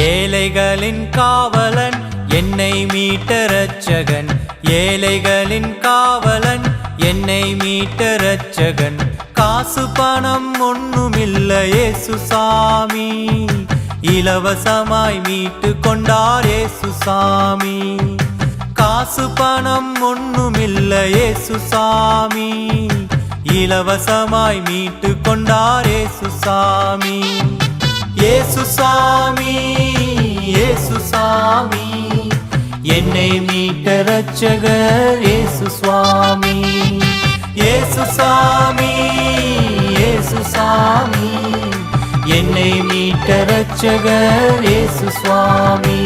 ஏழைகளின் காவலன் என்னை மீட்ட இரட்சகன், ஏழைகளின் காவலன் என்னை மீட்ட இரட்சகன். காசு பணம் ஒண்ணுமில்ல இயேசு சாமி, இலவசமாய் மீட்டு கொண்டார் இயேசு சாமி. காசு பணம் ஒண்ணுமில்ல இயேசு சாமி, இலவசமாய் மீட்டு கொண்டார் இயேசு சாமி. இயேசு சாமி, இயேசு சாமி, என்னை மீட்ட இரட்சகர் இயேசு சுவாமி. இயேசு சாமி, இயேசு சாமி, என்னை மீட்ட இரட்சகர் இயேசு சுவாமி.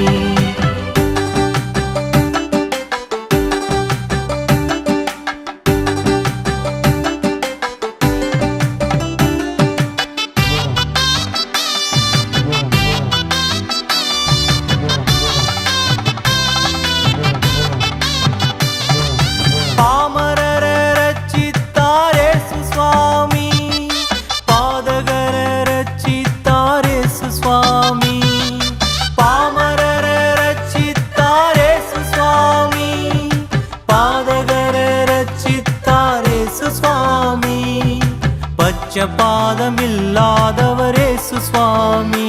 பச்சபாதமில்லாதவர் இயேசு சுவாமி,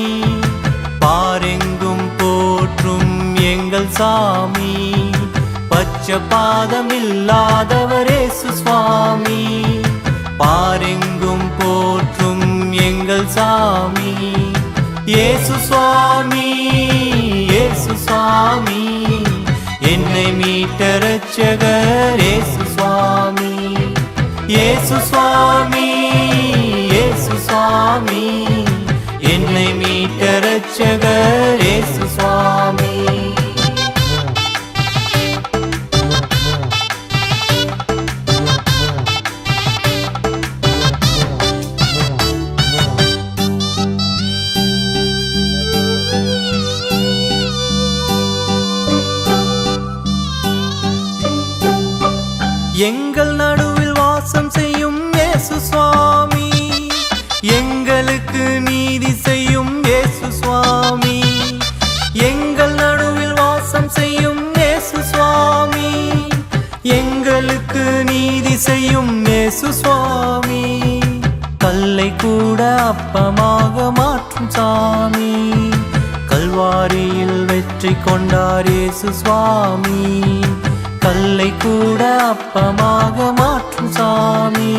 பாரெங்கும் போற்றும் எங்கள் சாமி. பச்சபாதமில்லாதவர் இயேசு சுவாமி, பாரெங்கும் போற்றும் எங்கள் சாமி. இயேசு சுவாமி, இயேசு சுவாமி, என்னை மீட்ட இரட்சகர் இயேசு சுவாமி. இயேசு சுவாமி, இயேசு சுவாமி, என்னை மீட்ட இரட்சகர் இயேசு சுவாமி. எங்கள் நடுவில் வாசம் செய்யும் இயேசு சுவாமி, எங்களுக்கு நீதி செய்யும் இயேசு சுவாமி. எங்கள் நடுவில் வாசம் செய்யும் இயேசு சுவாமி, எங்களுக்கு நீதி செய்யும் இயேசு சுவாமி. கல்லை கூட அப்பமாக மாற்றும் சாமி, கல்வாரியில் வெற்றி கொண்டார் இயேசு சுவாமி. கல்லை கூட அப்பமாக மாற்றும் சாமி,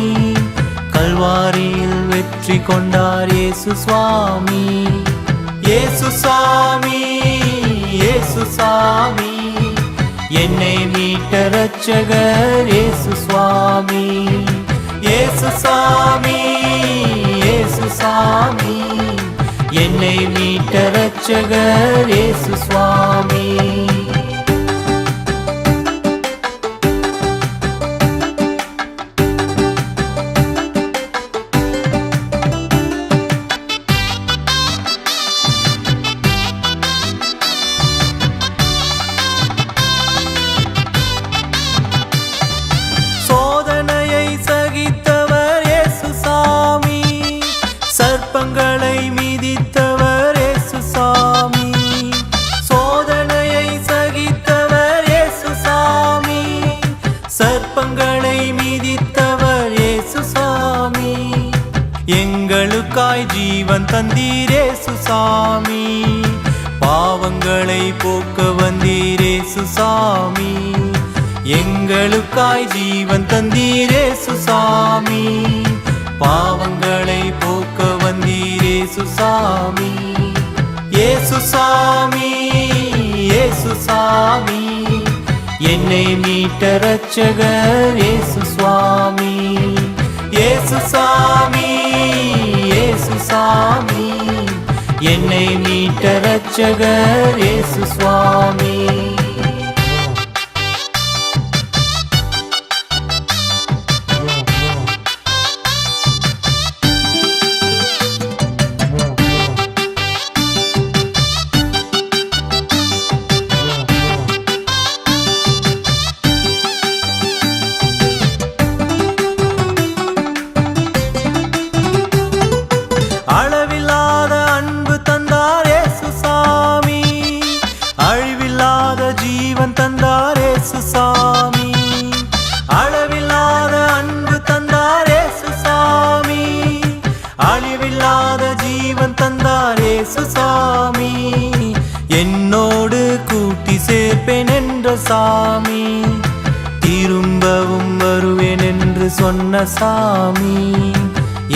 கல்வாரியில் வெற்றி கொண்டார் இயேசு சுவாமி. இயேசு சாமி, இயேசு சாமி, என்னை மீட்ட இரட்சகர் இயேசு சுவாமி. இயேசு சாமி, இயேசு சாமி, என்னை மீட்ட இரட்சகர் இயேசு சுவாமி. சர்ப்பங்களை மிதித்தவர் இயேசு சாமி, சோதனையை சகித்தவர் இயேசு சாமி. சர்ப்பங்களை மிதித்தவர் இயேசு சாமி, எங்களுக்காய் ஜீவன் தந்தீர் இயேசு சாமி. பாவங்களை போக்க வந்தீர் இயேசு சாமி, எங்களுக்காய் ஜீவன் தந்தீர் இயேசு சாமி. பாவங்களை போக்க வந்தீர் இயேசு சாமி. இயேசு சாமி, இயேசு சாமி, என்னை மீட்ட இரட்சகர் இயேசு சுவாமி. இயேசு சாமி, என்னை மீட்ட இரட்சகர் இயேசு சுவாமி. அளவில்லாத அன்பு தந்தார் இயேசு சாமி, அழிவில்லாத ஜீவன் தந்தார் இயேசு சாமி. அளவில்லாத அன்பு தந்தார் இயேசு சாமி, அழிவில்லாத ஜீவன் தந்தார் இயேசு சாமி. என்னோடு கூட்டி சேர்ப்பேன் என்ற சாமி, திரும்பவும் வருவேன் என்று சொன்ன சாமி.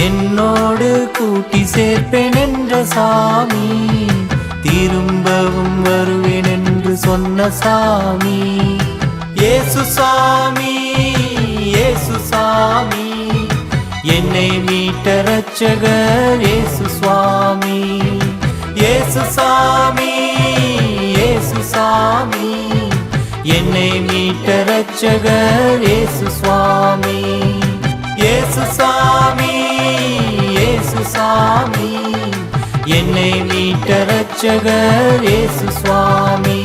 என்னோடு கூட்டி சேர்ப்பேன் என்ற சாமி, திரும்பவும் வருவேன் என்று சொன்ன சாமி. இயேசு சாமி, இயேசு சாமி, என்னை மீட்ட இரட்சகர் இயேசு சுவாமி. இயேசு சாமி, இயேசு சாமி, என்னை மீட்ட இரட்சகர் இயேசு சுவாமி. இயேசு சாமி, இயேசு சாமி, என்னை மீட்ட இரட்சகர் இயேசு சுவாமி.